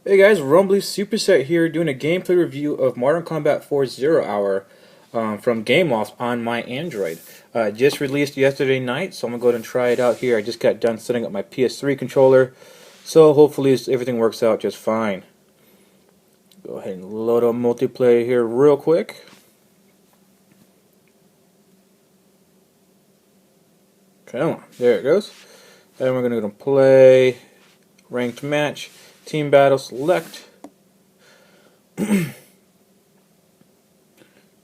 Hey guys, Rumbly Superset here doing a gameplay review of Modern Combat 4 Zero Hour from Gameloft on my Android. Just released yesterday night, so I'm going to go ahead and try it out here. I just got done setting up my PS3 controller, so hopefully everything works out just fine. Go ahead and load up multiplayer here real quick. Come on, there it goes. Then we're going to play ranked match, team battle, select. Now,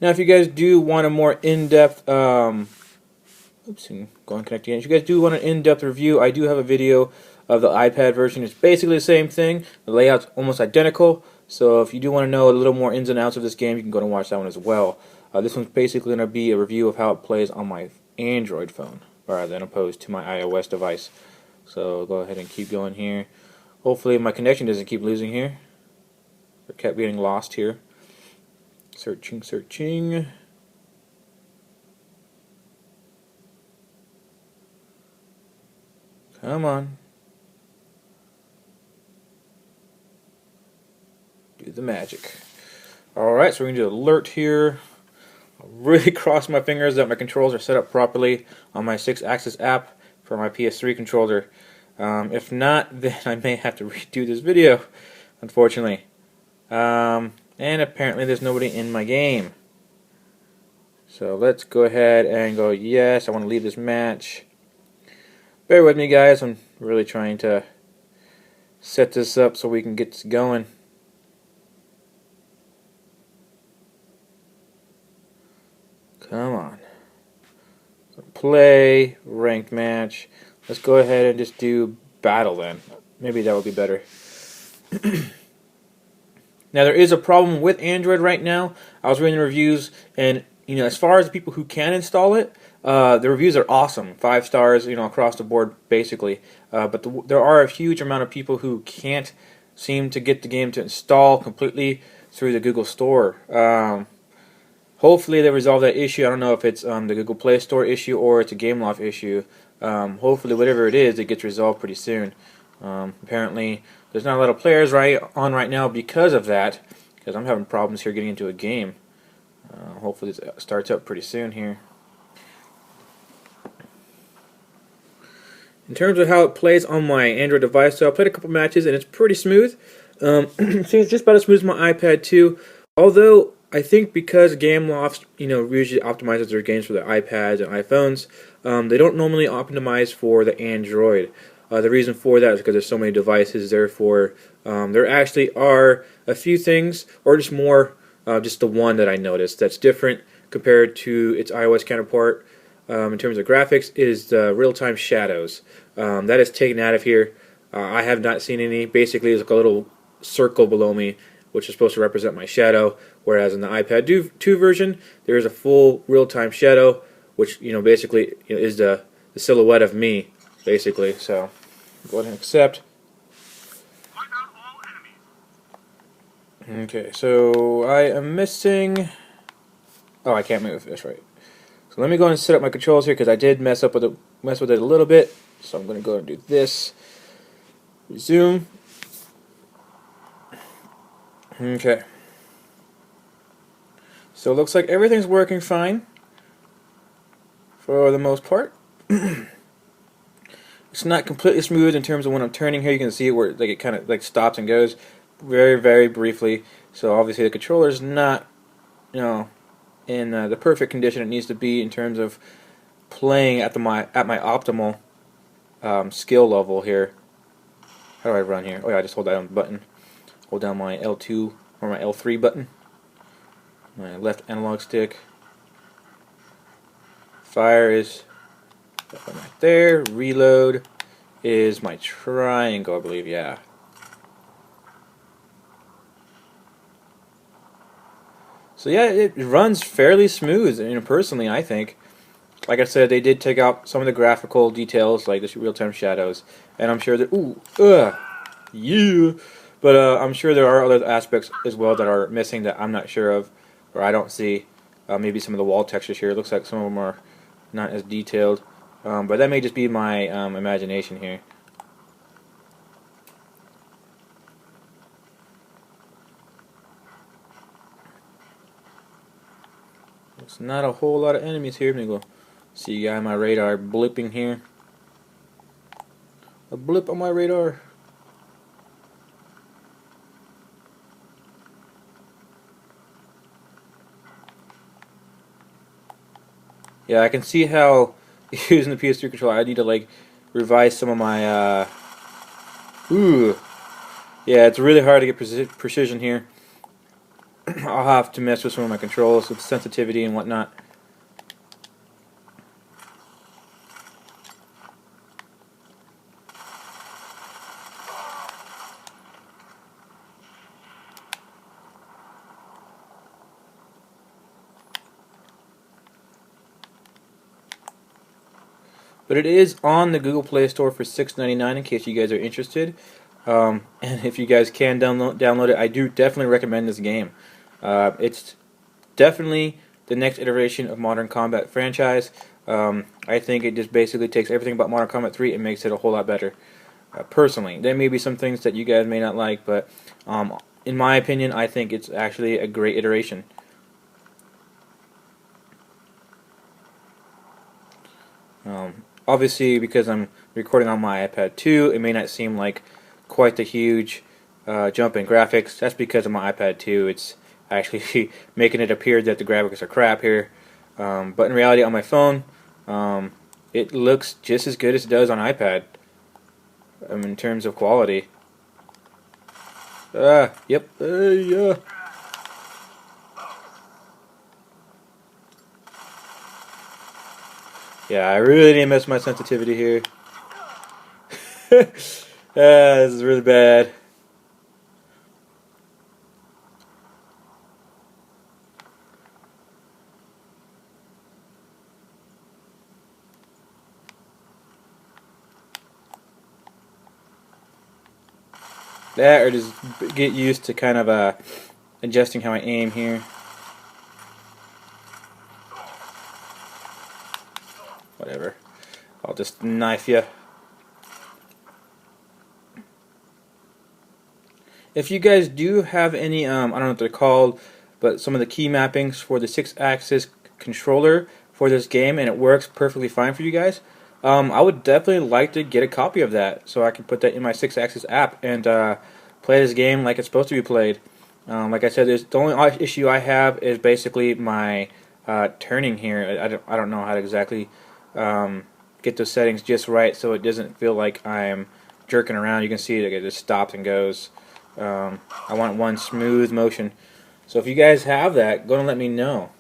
if you guys do want a more in-depth, oops, go and connect again. If you guys do want an in-depth review, I do have a video of the iPad version. It's basically the same thing. The layout's almost identical. So if you do want to know a little more ins and outs of this game, you can go and watch that one as well. This one's basically going to be a review of how it plays on my Android phone, rather than opposed to my iOS device. So go ahead and keep going here. Hopefully my connection doesn't keep losing here. Or kept getting lost here. Searching. Come on. Do the magic. Alright, so we're going to do alert here. I'll really cross my fingers that my controls are set up properly on my sixaxis app for my PS3 controller. If not, then I may have to redo this video, unfortunately. And apparently there's nobody in my game. So let's go ahead and go yes, I want to leave this match. Bear with me guys, I'm really trying to set this up so we can get this going. Come on. Play, ranked match. Let's go ahead and just do battle then. Maybe that would be better. Now there is a problem with Android right now. I was reading the reviews, and as far as the people who can install it, the reviews are awesome, 5 stars, across the board basically. But there are a huge amount of people who can't seem to get the game to install completely through the Google Store. Hopefully they resolve that issue. I don't know if it's the Google Play Store issue or it's a Gameloft issue. Hopefully whatever it is, it gets resolved pretty soon. Apparently there's not a lot of players on right now because of that, because I'm having problems here getting into a game. Hopefully this starts up pretty soon here. In terms of how it plays on my Android device, so I played a couple matches and it's pretty smooth. It's just about as smooth as my iPad too. Although I think because Gameloft, usually optimizes their games for the iPads and iPhones, they don't normally optimize for the Android. The reason for that is because there's so many devices. Therefore, there actually are a few things, or just more, just the one that I noticed that's different compared to its iOS counterpart. In terms of graphics, is the real-time shadows. That is taken out of here. I have not seen any. Basically, it's like a little circle below me, which is supposed to represent my shadow, whereas in the iPad 2 version, there is a full real-time shadow, which basically is the silhouette of me, basically. So go ahead and accept. Okay, so I am missing. Oh, I can't move. That's right. So let me go and set up my controls here because I did mess with it a little bit. So I'm going to go and do this. Resume. Okay. So it looks like everything's working fine for the most part. It's not completely smooth in terms of when I'm turning here. You can see it where it kind of stops and goes very, very briefly. So obviously the controller is not, in the perfect condition it needs to be in terms of playing at my optimal skill level here. How do I run here? Oh yeah, I just hold down the button. Hold down my L2 or my L3 button. My left analog stick. Fire is right there. Reload is my triangle, I believe. Yeah. So yeah, it runs fairly smooth. Personally, I think. Like I said, they did take out some of the graphical details, like the real-time shadows, and I'm sure that yeah. But I'm sure there are other aspects as well that are missing that I'm not sure of, or I don't see. Maybe some of the wall textures here. It looks like some of them are not as detailed, but that may just be my imagination here. There's not a whole lot of enemies here. Let me go see you guys on my radar blipping here. A blip on my radar. Yeah, I can see how using the PS3 controller I need to like revise some of my yeah, it's really hard to get precision here. I'll have to mess with some of my controls with sensitivity and whatnot. But it is on the Google Play Store for $6.99 in case you guys are interested. And if you guys can download it, I do definitely recommend this game. It's definitely the next iteration of Modern Combat franchise. I think it just basically takes everything about Modern Combat 3 and makes it a whole lot better. Personally, there may be some things that you guys may not like, but in my opinion, I think it's actually a great iteration. Obviously, because I'm recording on my iPad 2, it may not seem like quite the huge jump in graphics. That's because of my iPad 2. It's actually making it appear that the graphics are crap here. But in reality, on my phone, it looks just as good as it does on iPad in terms of quality. Yep. Yeah. Yeah, I really didn't mess my sensitivity here. This is really bad. That, or just get used to kind of adjusting how I aim here. Whatever. I'll just knife you. If you guys do have any, I don't know what they're called, but some of the key mappings for the 6-axis controller for this game, and it works perfectly fine for you guys, I would definitely like to get a copy of that so I can put that in my 6-axis app and play this game like it's supposed to be played. Like I said, the only issue I have is basically my turning here. I don't know how to exactly get those settings just right so it doesn't feel like I'm jerking around. You can see it just stops and goes. I want one smooth motion. So if you guys have that, go and let me know.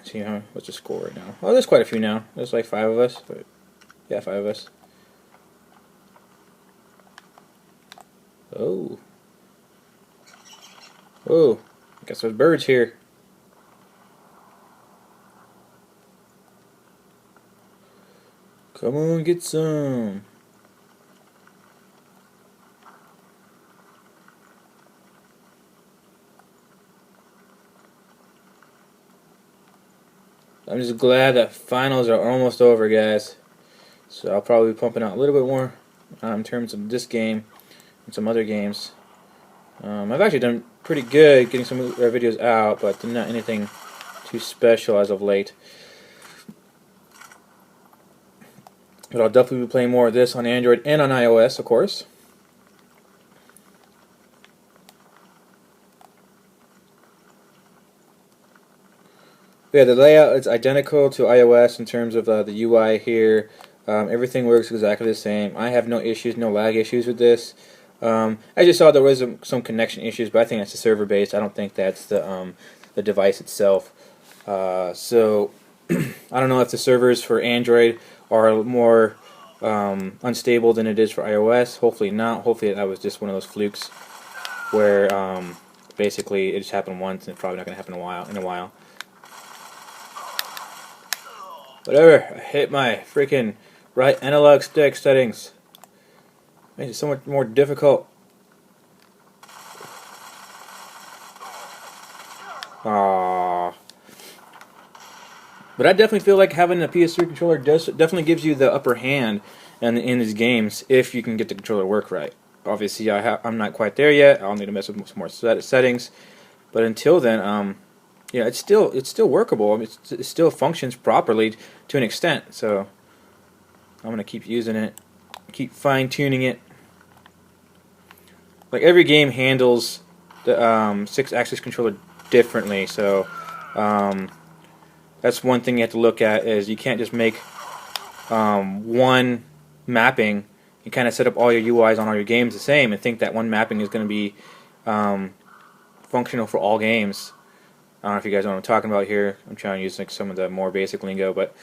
See what's the score right now? Oh, there's quite a few now. There's like 5 of us. But yeah, 5 of us. Oh. Whoa. I guess there's birds here. Come on, get some. I'm just glad that finals are almost over, guys. So I'll probably be pumping out a little bit more in terms of this game and some other games. I've actually done pretty good getting some videos out, but not anything too special as of late. But I'll definitely be playing more of this on Android and on iOS, of course. Yeah, the layout is identical to iOS in terms of the UI here. Everything works exactly the same. I have no issues, no lag issues with this. I just saw there was some connection issues, but I think that's the server based. I don't think that's the device itself. So I don't know if the servers for Android are more unstable than it is for iOS. Hopefully not. Hopefully that was just one of those flukes where basically it just happened once and it's probably not going to happen in a while. Whatever. I hit my freaking right analog stick settings. Makes it so much more difficult. Aww. But I definitely feel like having a PS3 controller definitely gives you the upper hand in these games if you can get the controller to work right. Obviously, I'm not quite there yet. I'll need to mess with some more settings. But until then, yeah, it's still workable. I mean, it still functions properly to an extent. So I'm gonna keep using it, keep fine tuning it. Like every game handles the 6-axis controller differently. So that's one thing you have to look at, is you can't just make one mapping and kind of set up all your UIs on all your games the same and think that one mapping is going to be functional for all games. I don't know if you guys know what I'm talking about here. I'm trying to use like some of the more basic lingo, but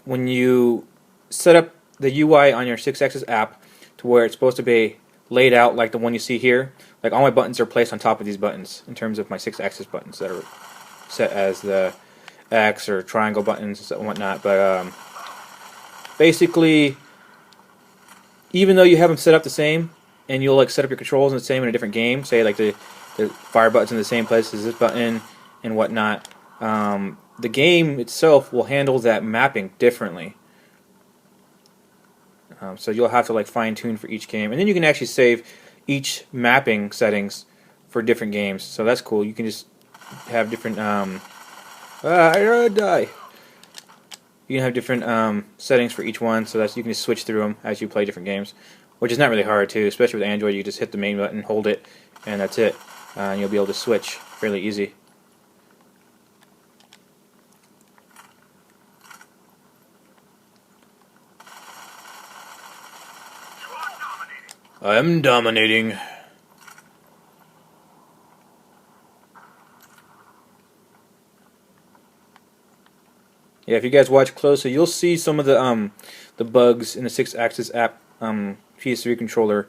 when you set up the UI on your 6-axis app to where it's supposed to be laid out like the one you see here, like all my buttons are placed on top of these buttons in terms of my 6-axis buttons that are set as the X or triangle buttons and whatnot. But basically, even though you have them set up the same, and you'll like set up your controls in the same in a different game, say like the fire button's in the same place as this button and whatnot, the game itself will handle that mapping differently. So you'll have to like fine tune for each game, and then you can actually save each mapping settings for different games. So that's cool. You can just have different die. You can have different settings for each one, so that you can just switch through them as you play different games, which is not really hard too. Especially with Android, you just hit the main button, hold it, and that's it. And you'll be able to switch fairly easy. I am dominating. Yeah, if you guys watch closely, you'll see some of the bugs in the 6-axis app PS3 controller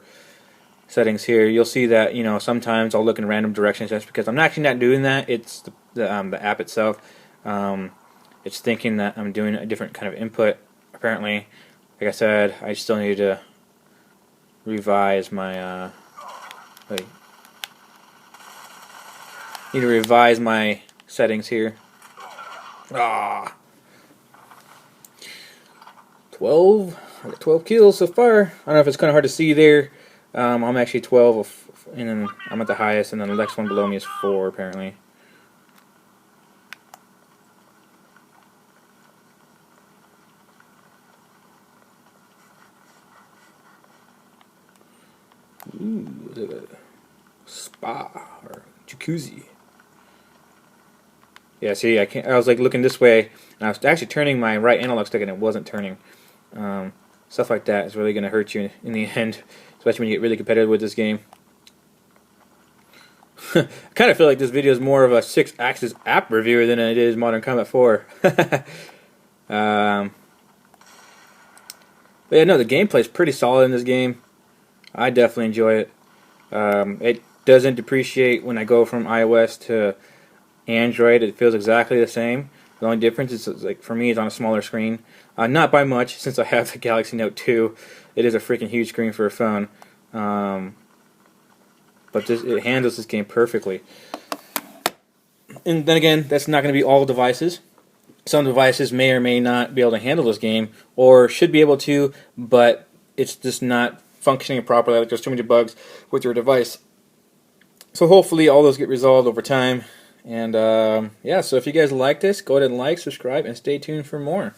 settings here. You'll see that sometimes I'll look in random directions. That's because I'm actually not doing that. It's the app itself. It's thinking that I'm doing a different kind of input. Apparently, like I said, I still need to revise my settings here. 12. I got 12 kills so far. I don't know if it's kind of hard to see there. I'm actually 12, and then I'm at the highest, and then the next one below me is 4 apparently. Ooh, look at a spa or jacuzzi. Yeah, see, I was like looking this way, and I was actually turning my right analog stick, and it wasn't turning. Stuff like that is really going to hurt you in the end, especially when you get really competitive with this game. I kind of feel like this video is more of a 6-axis app review than it is Modern Combat 4. But yeah, no, the gameplay is pretty solid in this game. I definitely enjoy it. It doesn't depreciate when I go from iOS to Android. It feels exactly the same. The only difference is, like, for me, it's on a smaller screen. Not by much, since I have the Galaxy Note 2. It is a freaking huge screen for a phone. But it handles this game perfectly. And then again, that's not going to be all devices. Some devices may or may not be able to handle this game, or should be able to, but it's just not functioning properly. Like, there's too many bugs with your device. So hopefully all those get resolved over time. And yeah, so if you guys like this, go ahead and like, subscribe, and stay tuned for more.